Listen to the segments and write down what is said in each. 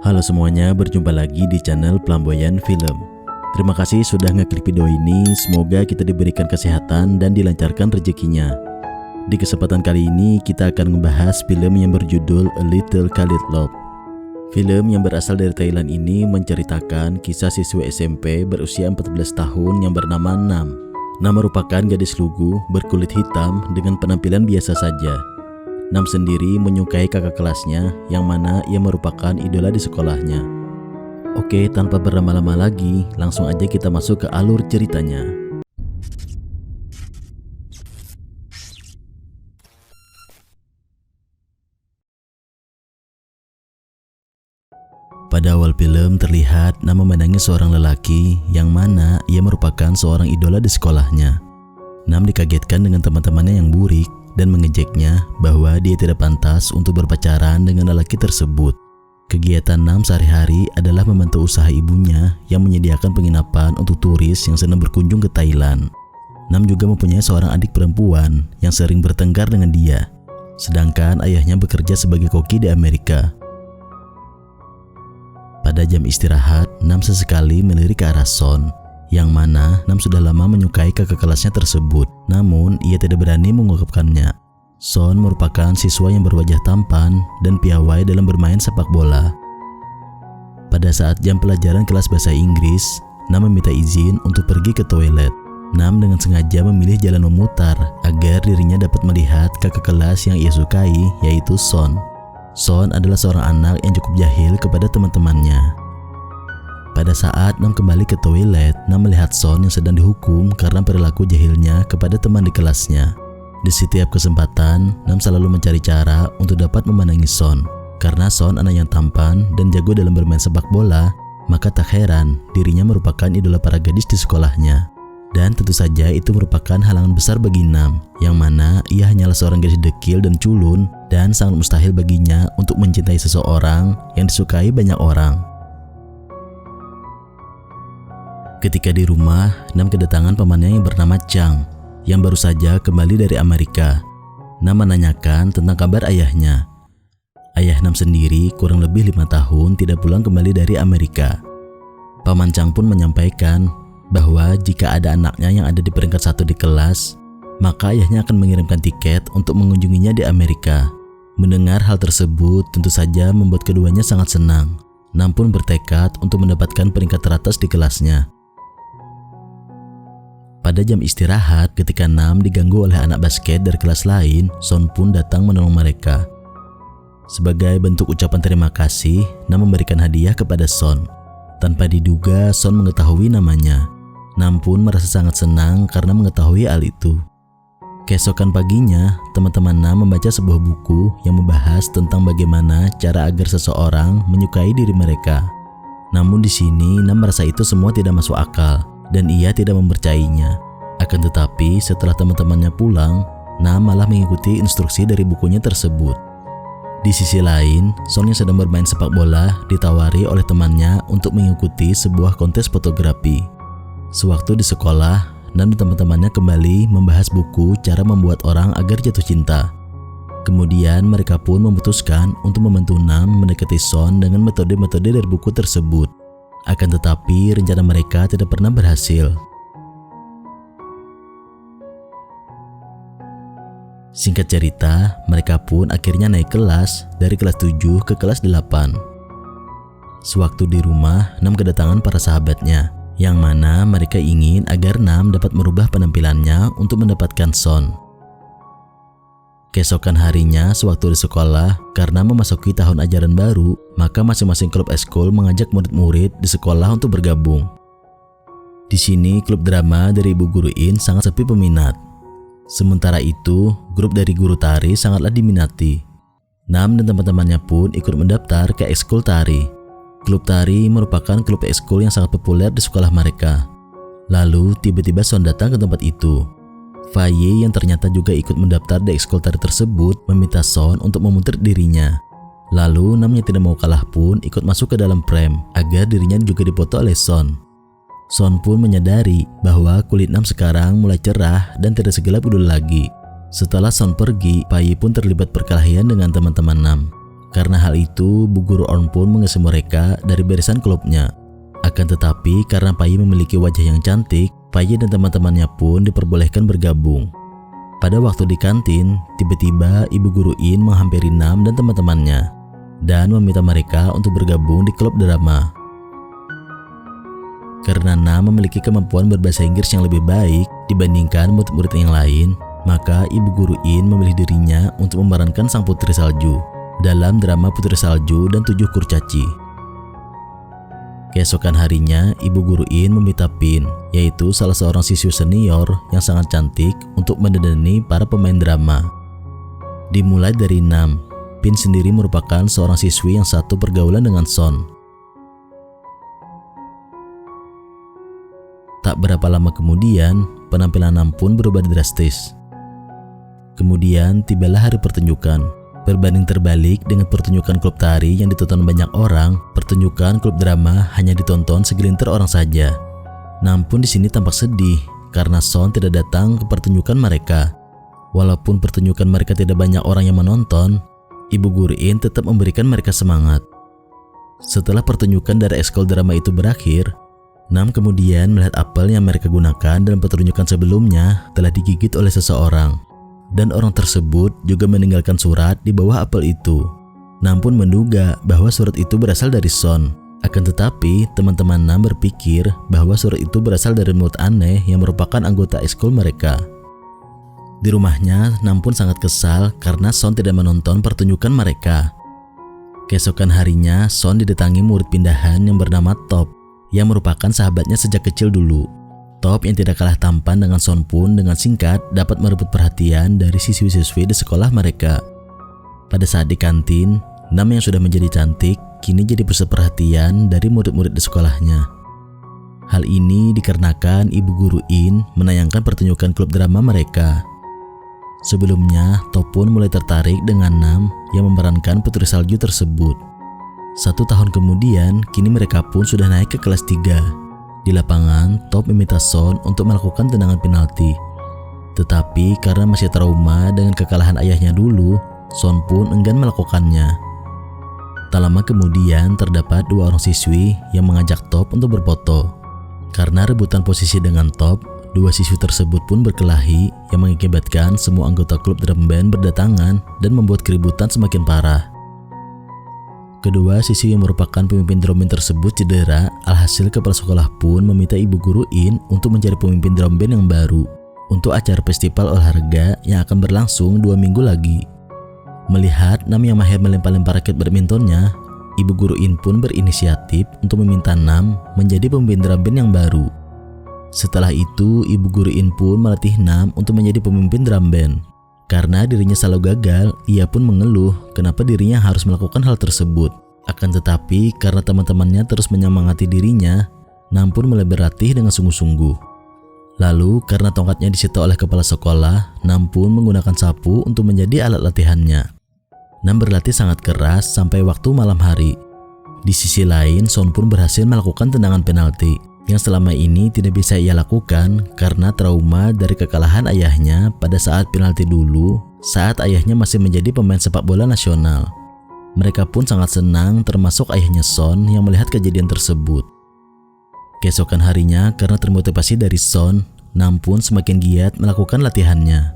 Halo semuanya, berjumpa lagi di channel Flamboyan Film. Terima kasih sudah ngeklik video ini, semoga kita diberikan kesehatan dan dilancarkan rezekinya. Di kesempatan kali ini kita akan membahas film yang berjudul A Little Khalid Love. Film yang berasal dari Thailand ini menceritakan kisah siswa SMP berusia 14 tahun yang bernama Nam. Nam merupakan gadis lugu berkulit hitam dengan penampilan biasa saja. Nam sendiri menyukai kakak kelasnya yang mana ia merupakan idola di sekolahnya. Oke, tanpa berlama-lama lagi, langsung aja kita masuk ke alur ceritanya. Pada awal film terlihat Nam memandangi seorang lelaki yang mana ia merupakan seorang idola di sekolahnya. Nam dikagetkan dengan teman-temannya yang burik dan mengejeknya bahwa dia tidak pantas untuk berpacaran dengan lelaki tersebut. Kegiatan Nam sehari-hari adalah membantu usaha ibunya yang menyediakan penginapan untuk turis yang sedang berkunjung ke Thailand. Nam juga mempunyai seorang adik perempuan yang sering bertengkar dengan dia, sedangkan ayahnya bekerja sebagai koki di Amerika. Pada jam istirahat, Nam sesekali melirik ke arah Son, yang mana Nam sudah lama menyukai kakak kelasnya tersebut, namun ia tidak berani mengungkapkannya. Son merupakan siswa yang berwajah tampan dan piawai dalam bermain sepak bola. Pada saat jam pelajaran kelas bahasa Inggris, Nam meminta izin untuk pergi ke toilet. Nam dengan sengaja memilih jalan memutar agar dirinya dapat melihat kakak kelas yang ia sukai, yaitu Son. Son adalah seorang anak yang cukup jahil kepada teman-temannya. Pada saat Nam kembali ke toilet, Nam melihat Son yang sedang dihukum karena perilaku jahilnya kepada teman di kelasnya. Di setiap kesempatan, Nam selalu mencari cara untuk dapat memandangi Son. Karena Son anak yang tampan dan jago dalam bermain sepak bola, maka tak heran dirinya merupakan idola para gadis di sekolahnya. Dan tentu saja itu merupakan halangan besar bagi Nam, yang mana ia hanyalah seorang gadis dekil dan culun, dan sangat mustahil baginya untuk mencintai seseorang yang disukai banyak orang. Ketika di rumah, Nam kedatangan pamannya yang bernama Chang, yang baru saja kembali dari Amerika. Nam menanyakan tentang kabar ayahnya. Ayah Nam sendiri kurang lebih 5 tahun tidak pulang kembali dari Amerika. Paman Chang pun menyampaikan bahwa jika ada anaknya yang ada di peringkat 1 di kelas, maka ayahnya akan mengirimkan tiket untuk mengunjunginya di Amerika. Mendengar hal tersebut tentu saja membuat keduanya sangat senang. Nam pun bertekad untuk mendapatkan peringkat teratas di kelasnya. Pada jam istirahat, ketika Nam diganggu oleh anak basket dari kelas lain, Son pun datang menolong mereka. Sebagai bentuk ucapan terima kasih, Nam memberikan hadiah kepada Son. Tanpa diduga, Son mengetahui namanya. Nam pun merasa sangat senang karena mengetahui hal itu. Keesokan paginya, teman-teman Nam membaca sebuah buku yang membahas tentang bagaimana cara agar seseorang menyukai diri mereka. Namun di sini Nam merasa itu semua tidak masuk akal dan ia tidak mempercayainya. Akan tetapi setelah teman-temannya pulang, Nam malah mengikuti instruksi dari bukunya tersebut. Di sisi lain, Son yang sedang bermain sepak bola ditawari oleh temannya untuk mengikuti sebuah kontes fotografi. Sewaktu di sekolah, Nam dan teman-temannya kembali membahas buku cara membuat orang agar jatuh cinta. Kemudian mereka pun memutuskan untuk membantu Nam mendekati Son dengan metode-metode dari buku tersebut. Akan tetapi rencana mereka tidak pernah berhasil. Singkat cerita, mereka pun akhirnya naik kelas dari kelas 7 ke kelas 8. Sewaktu di rumah, Nam kedatangan para sahabatnya, yang mana mereka ingin agar Nam dapat merubah penampilannya untuk mendapatkan Son. Keesokan harinya, sewaktu di sekolah, karena memasuki tahun ajaran baru, maka masing-masing klub eskul mengajak murid-murid di sekolah untuk bergabung. Di sini, klub drama dari Ibu Guru In sangat sepi peminat. Sementara itu, grup dari guru tari sangatlah diminati. Nam dan teman-temannya pun ikut mendaftar ke ekskul tari. Klub tari merupakan klub ekskul yang sangat populer di sekolah mereka. Lalu, tiba-tiba Son datang ke tempat itu. Faye yang ternyata juga ikut mendaftar di ekskul tari tersebut meminta Son untuk memutar dirinya. Lalu Nam yang tidak mau kalah pun ikut masuk ke dalam frame agar dirinya juga dipoto oleh Son. Son pun menyadari bahwa kulit Nam sekarang mulai cerah dan tidak segelap dulu lagi. Setelah Son pergi, Faye pun terlibat perkelahian dengan teman-teman Nam. Karena hal itu, Bu Guru On pun mengusir mereka dari barisan klubnya. Akan tetapi karena Payi memiliki wajah yang cantik, Payi dan teman-temannya pun diperbolehkan bergabung. Pada waktu di kantin, tiba-tiba Ibu Guru In menghampiri Nam dan teman-temannya dan meminta mereka untuk bergabung di klub drama. Karena Nam memiliki kemampuan berbahasa Inggris yang lebih baik dibandingkan murid-murid yang lain, maka Ibu Guru In memilih dirinya untuk memerankan sang Putri Salju dalam drama Putri Salju dan 7 Kurcaci. Keesokan harinya, Ibu Guru In meminta Pin, yaitu salah seorang siswi senior yang sangat cantik, untuk mendandani para pemain drama. Dimulai dari Nam, Pin sendiri merupakan seorang siswi yang satu pergaulan dengan Son. Tak berapa lama kemudian, penampilan Nam pun berubah drastis. Kemudian tibalah hari pertunjukan. Berbanding terbalik dengan pertunjukan klub tari yang ditonton banyak orang, pertunjukan klub drama hanya ditonton segelintir orang saja. Namun di sini tampak sedih karena Son tidak datang ke pertunjukan mereka. Walaupun pertunjukan mereka tidak banyak orang yang menonton, Ibu Guru In tetap memberikan mereka semangat. Setelah pertunjukan dari ekskul drama itu berakhir, Nam kemudian melihat apel yang mereka gunakan dalam pertunjukan sebelumnya telah digigit oleh seseorang. Dan orang tersebut juga meninggalkan surat di bawah apel itu. Nam pun menduga bahwa surat itu berasal dari Son. Akan tetapi, teman-teman Nam berpikir bahwa surat itu berasal dari mulut aneh yang merupakan anggota ekskul mereka. Di rumahnya, Nam pun sangat kesal karena Son tidak menonton pertunjukan mereka. Keesokan harinya, Son didatangi murid pindahan yang bernama Top, yang merupakan sahabatnya sejak kecil dulu. Top yang tidak kalah tampan dengan Son pun dengan singkat dapat merebut perhatian dari siswi-siswi di sekolah mereka. Pada saat di kantin, Nam yang sudah menjadi cantik kini jadi pusat perhatian dari murid-murid di sekolahnya. Hal ini dikarenakan Ibu Guru In menayangkan pertunjukan klub drama mereka. Sebelumnya, Top pun mulai tertarik dengan Nam yang memerankan Putri Salju tersebut. 1 tahun kemudian, kini mereka pun sudah naik ke kelas 3. Di lapangan, Top meminta Son untuk melakukan tendangan penalti. Tetapi karena masih trauma dengan kekalahan ayahnya dulu, Son pun enggan melakukannya. Tak lama kemudian terdapat 2 orang siswi yang mengajak Top untuk berfoto. Karena rebutan posisi dengan Top, 2 siswi tersebut pun berkelahi yang mengakibatkan semua anggota klub drum band berdatangan dan membuat keributan semakin parah. Kedua siswi yang merupakan pemimpin drum band tersebut cedera, alhasil kepala sekolah pun meminta Ibu Guru In untuk mencari pemimpin drum band yang baru untuk acara festival olahraga yang akan berlangsung 2 minggu lagi. Melihat Nam yang mahir melempar-lempar raket badmintonnya, Ibu Guru In pun berinisiatif untuk meminta Nam menjadi pemimpin drum band yang baru. Setelah itu, Ibu Guru In pun melatih Nam untuk menjadi pemimpin drum band. Karena dirinya selalu gagal, ia pun mengeluh kenapa dirinya harus melakukan hal tersebut. Akan tetapi karena teman-temannya terus menyemangati dirinya, Nam pun mulai berlatih dengan sungguh-sungguh. Lalu karena tongkatnya disita oleh kepala sekolah, Nam pun menggunakan sapu untuk menjadi alat latihannya. Nam berlatih sangat keras sampai waktu malam hari. Di sisi lain, Son pun berhasil melakukan tendangan penalti yang selama ini tidak bisa ia lakukan karena trauma dari kekalahan ayahnya pada saat penalti dulu saat ayahnya masih menjadi pemain sepak bola nasional. Mereka pun sangat senang termasuk ayahnya Son yang melihat kejadian tersebut. Keesokan harinya karena termotivasi dari Son, Nam pun semakin giat melakukan latihannya.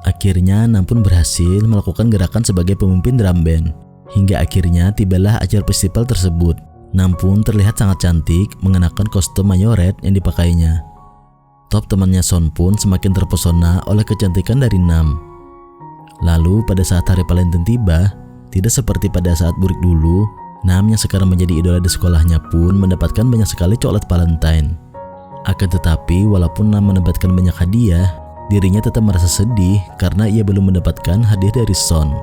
Akhirnya Nam pun berhasil melakukan gerakan sebagai pemimpin drum band. Hingga akhirnya tibalah acara festival tersebut. Nam pun terlihat sangat cantik mengenakan kostum mayoret yang dipakainya. Top temannya Son pun semakin terpesona oleh kecantikan dari Nam. Lalu pada saat hari Valentine tiba, tidak seperti pada saat burik dulu, Nam yang sekarang menjadi idola di sekolahnya pun mendapatkan banyak sekali coklat Valentine. Akan tetapi walaupun Nam mendapatkan banyak hadiah, dirinya tetap merasa sedih karena ia belum mendapatkan hadiah dari Son.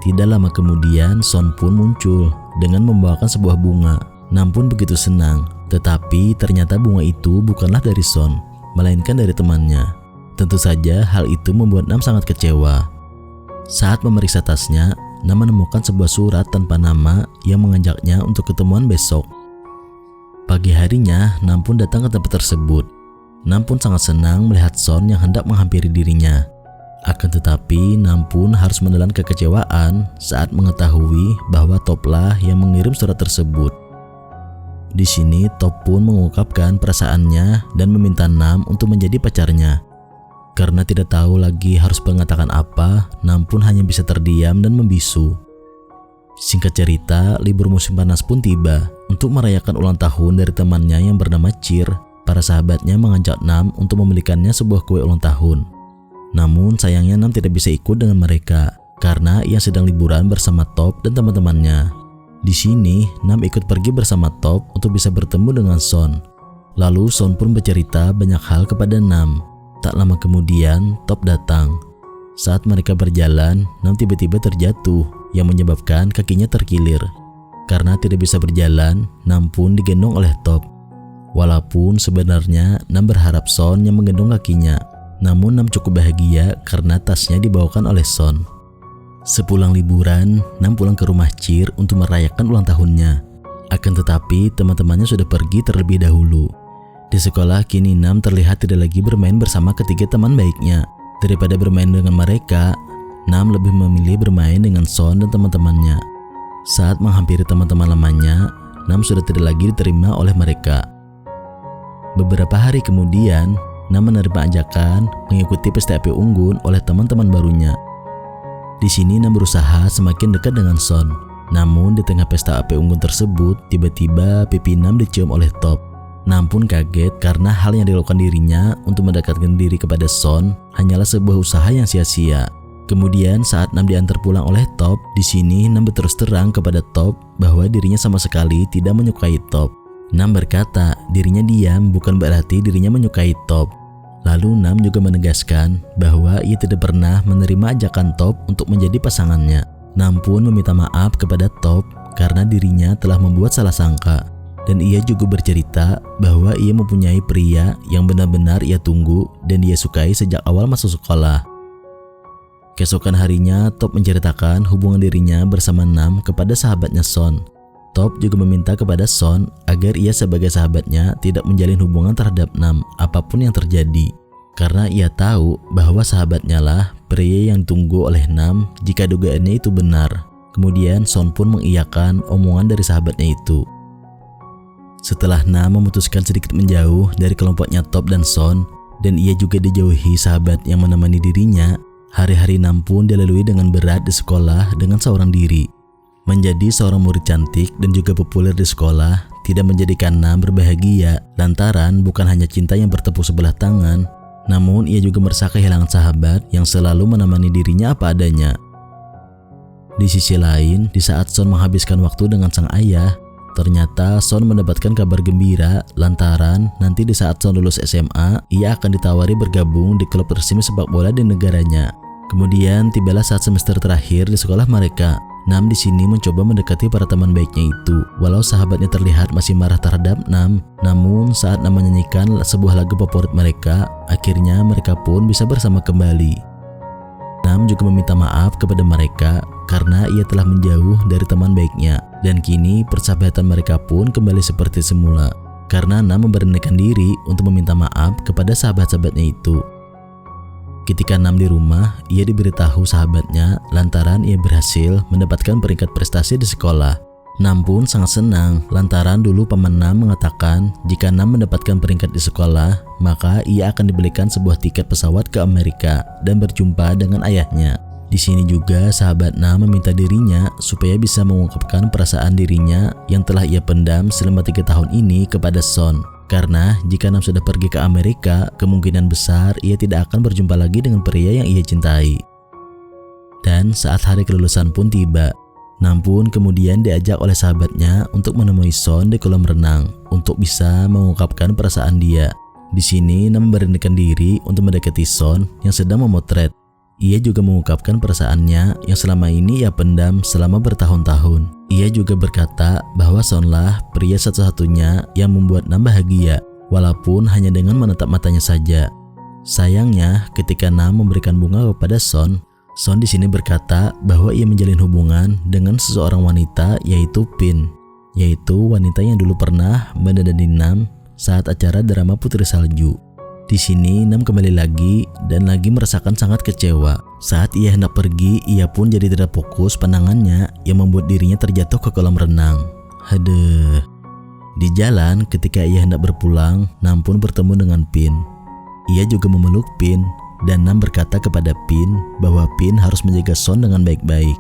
Tidak lama kemudian Son pun muncul dengan membawakan sebuah bunga. Nam pun begitu senang, tetapi ternyata bunga itu bukanlah dari Son, melainkan dari temannya. Tentu saja hal itu membuat Nam sangat kecewa. Saat memeriksa tasnya, Nam menemukan sebuah surat tanpa nama yang mengajaknya untuk ketemuan besok. Pagi harinya, Nam pun datang ke tempat tersebut. Nam pun sangat senang melihat Son yang hendak menghampiri dirinya. Akan tetapi Nam pun harus menelan kekecewaan saat mengetahui bahwa Top lah yang mengirim surat tersebut. Di sini Top pun mengungkapkan perasaannya dan meminta Nam untuk menjadi pacarnya. Karena tidak tahu lagi harus mengatakan apa, Nam pun hanya bisa terdiam dan membisu. Singkat cerita, libur musim panas pun tiba. Untuk merayakan ulang tahun dari temannya yang bernama Cheer, para sahabatnya mengajak Nam untuk membelikannya sebuah kue ulang tahun. Namun sayangnya Nam tidak bisa ikut dengan mereka karena ia sedang liburan bersama Top dan teman-temannya. Di sini Nam ikut pergi bersama Top untuk bisa bertemu dengan Son. Lalu Son pun bercerita banyak hal kepada Nam. Tak lama kemudian Top datang. Saat mereka berjalan, Nam tiba-tiba terjatuh yang menyebabkan kakinya terkilir. Karena tidak bisa berjalan, Nam pun digendong oleh Top. Walaupun sebenarnya Nam berharap Son yang menggendong kakinya. Namun Nam cukup bahagia karena tasnya dibawakan oleh Son. Sepulang liburan, Nam pulang ke rumah Cheer untuk merayakan ulang tahunnya. Akan tetapi teman-temannya sudah pergi terlebih dahulu. Di sekolah kini Nam terlihat tidak lagi bermain bersama ketiga teman baiknya. Daripada bermain dengan mereka, Nam lebih memilih bermain dengan Son dan teman-temannya. Saat menghampiri teman-teman lamanya, Nam sudah tidak lagi diterima oleh mereka. Beberapa hari kemudian, Nam menerima ajakan mengikuti pesta api unggun oleh teman-teman barunya. Di sini Nam berusaha semakin dekat dengan Son. Namun di tengah pesta api unggun tersebut, tiba-tiba pipi Nam dicium oleh Top. Nam pun kaget karena hal yang dilakukan dirinya untuk mendekatkan diri kepada Son hanyalah sebuah usaha yang sia-sia. Kemudian saat Nam diantar pulang oleh Top, di sini Nam berterus terang kepada Top bahwa dirinya sama sekali tidak menyukai Top. Nam berkata dirinya diam bukan berarti dirinya menyukai Top. Lalu Nam juga menegaskan bahwa ia tidak pernah menerima ajakan Top untuk menjadi pasangannya. Nam pun meminta maaf kepada Top karena dirinya telah membuat salah sangka. Dan ia juga bercerita bahwa ia mempunyai pria yang benar-benar ia tunggu dan dia sukai sejak awal masuk sekolah. Keesokan harinya Top menceritakan hubungan dirinya bersama Nam kepada sahabatnya Son. Top juga meminta kepada Son agar ia sebagai sahabatnya tidak menjalin hubungan terhadap Nam apapun yang terjadi. Karena ia tahu bahwa sahabatnya lah pria yang ditunggu oleh Nam jika dugaannya itu benar. Kemudian Son pun mengiyakan omongan dari sahabatnya itu. Setelah Nam memutuskan sedikit menjauh dari kelompoknya Top dan Son, dan ia juga dijauhi sahabat yang menemani dirinya, hari-hari Nam pun dilalui dengan berat di sekolah dengan seorang diri. Menjadi seorang murid cantik dan juga populer di sekolah tidak menjadikan Nam berbahagia lantaran bukan hanya cinta yang bertepuk sebelah tangan, namun ia juga merasa kehilangan sahabat yang selalu menemani dirinya apa adanya. Di sisi lain, di saat Son menghabiskan waktu dengan sang ayah, ternyata Son mendapatkan kabar gembira lantaran nanti di saat Son lulus SMA, ia akan ditawari bergabung di klub resmi sepak bola di negaranya. Kemudian tibalah saat semester terakhir di sekolah mereka. Nam di sini mencoba mendekati para teman baiknya itu. Walau sahabatnya terlihat masih marah terhadap Nam, namun saat Nam menyanyikan sebuah lagu favorit mereka, akhirnya mereka pun bisa bersama kembali. Nam juga meminta maaf kepada mereka karena ia telah menjauh dari teman baiknya, dan kini persahabatan mereka pun kembali seperti semula karena Nam memberanikan diri untuk meminta maaf kepada sahabat-sahabatnya itu. Ketika Nam di rumah, ia diberitahu sahabatnya lantaran ia berhasil mendapatkan peringkat prestasi di sekolah. Nam pun sangat senang lantaran dulu paman Nam mengatakan jika Nam mendapatkan peringkat di sekolah, maka ia akan dibelikan sebuah tiket pesawat ke Amerika dan berjumpa dengan ayahnya. Di sini juga sahabat Nam meminta dirinya supaya bisa mengungkapkan perasaan dirinya yang telah ia pendam selama 3 tahun ini kepada Son. Karena jika Nam sudah pergi ke Amerika, kemungkinan besar ia tidak akan berjumpa lagi dengan pria yang ia cintai. Dan saat hari kelulusan pun tiba, Nam pun kemudian diajak oleh sahabatnya untuk menemui Son di kolam renang untuk bisa mengungkapkan perasaan dia. Di sini Nam memberanikan diri untuk mendekati Son yang sedang memotret. Ia juga mengungkapkan perasaannya yang selama ini ia pendam selama bertahun-tahun. Ia juga berkata bahwa Sonlah pria satu-satunya yang membuat Nam bahagia, walaupun hanya dengan menatap matanya saja. Sayangnya, ketika Nam memberikan bunga kepada Son di sini berkata bahwa ia menjalin hubungan dengan seseorang wanita yaitu Pin, yaitu wanita yang dulu pernah mendandani Nam saat acara drama Putri Salju. Di sini Nam kembali lagi dan lagi merasakan sangat kecewa. Saat ia hendak pergi, ia pun jadi tidak fokus pandangannya yang membuat dirinya terjatuh ke kolam renang. Haduh. Di jalan ketika ia hendak berpulang, Nam pun bertemu dengan Pin. Ia juga memeluk Pin dan Nam berkata kepada Pin bahwa Pin harus menjaga Son dengan baik-baik.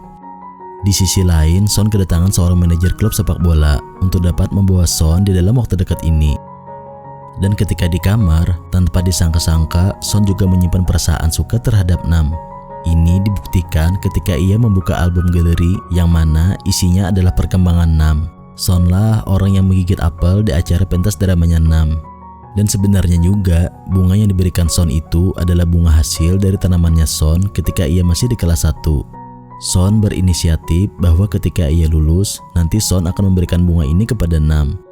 Di sisi lain, Son kedatangan seorang manajer klub sepak bola untuk dapat membawa Son di dalam waktu dekat ini. Dan ketika di kamar, tanpa disangka-sangka, Son juga menyimpan perasaan suka terhadap Nam. Ini dibuktikan ketika ia membuka album galeri yang mana isinya adalah perkembangan Nam. Son lah orang yang menggigit apel di acara pentas dramanya Nam. Dan sebenarnya juga, bunga yang diberikan Son itu adalah bunga hasil dari tanamannya Son ketika ia masih di kelas 1. Son berinisiatif bahwa ketika ia lulus, nanti Son akan memberikan bunga ini kepada Nam.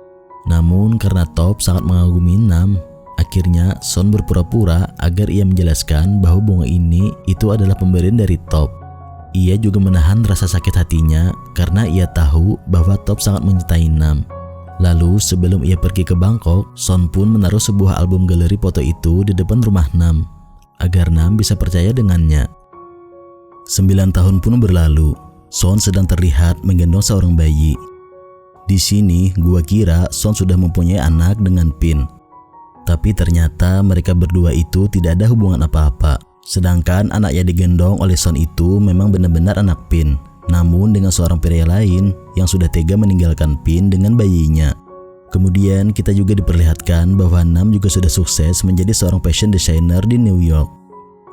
Namun karena Top sangat mengagumi Nam, akhirnya Son berpura-pura agar ia menjelaskan bahwa bunga ini itu adalah pemberian dari Top. Ia juga menahan rasa sakit hatinya karena ia tahu bahwa Top sangat mencintai Nam. Lalu sebelum ia pergi ke Bangkok, Son pun menaruh sebuah album galeri foto itu di depan rumah Nam agar Nam bisa percaya dengannya. 9 tahun pun berlalu, Son sedang terlihat menggendong seorang bayi. Di sini gua kira Son sudah mempunyai anak dengan Pin. Tapi ternyata mereka berdua itu tidak ada hubungan apa-apa. Sedangkan anak yang digendong oleh Son itu memang benar-benar anak Pin, namun dengan seorang pria lain yang sudah tega meninggalkan Pin dengan bayinya. Kemudian kita juga diperlihatkan bahwa Nam juga sudah sukses menjadi seorang fashion designer di New York.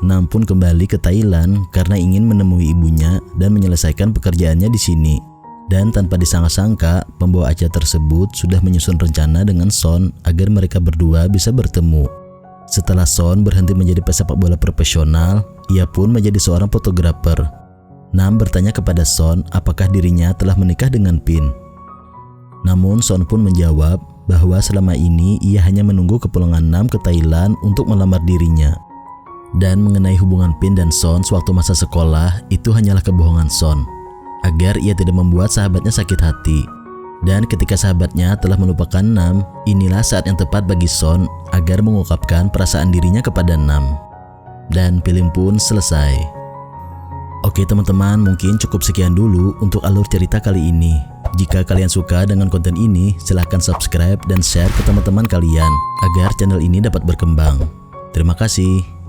Nam pun kembali ke Thailand karena ingin menemui ibunya dan menyelesaikan pekerjaannya di sini. Dan tanpa disangka-sangka, pembawa acara tersebut sudah menyusun rencana dengan Son agar mereka berdua bisa bertemu. Setelah Son berhenti menjadi pesepak bola profesional, ia pun menjadi seorang fotografer. Nam bertanya kepada Son apakah dirinya telah menikah dengan Pin. Namun Son pun menjawab bahwa selama ini ia hanya menunggu kepulangan Nam ke Thailand untuk melamar dirinya. Dan mengenai hubungan Pin dan Son sewaktu masa sekolah, itu hanyalah kebohongan Son agar ia tidak membuat sahabatnya sakit hati. Dan ketika sahabatnya telah melupakan Nam, inilah saat yang tepat bagi Son agar mengungkapkan perasaan dirinya kepada Nam. Dan film pun selesai. Oke teman-teman, mungkin cukup sekian dulu untuk alur cerita kali ini. Jika kalian suka dengan konten ini, silahkan subscribe dan share ke teman-teman kalian agar channel ini dapat berkembang. Terima kasih.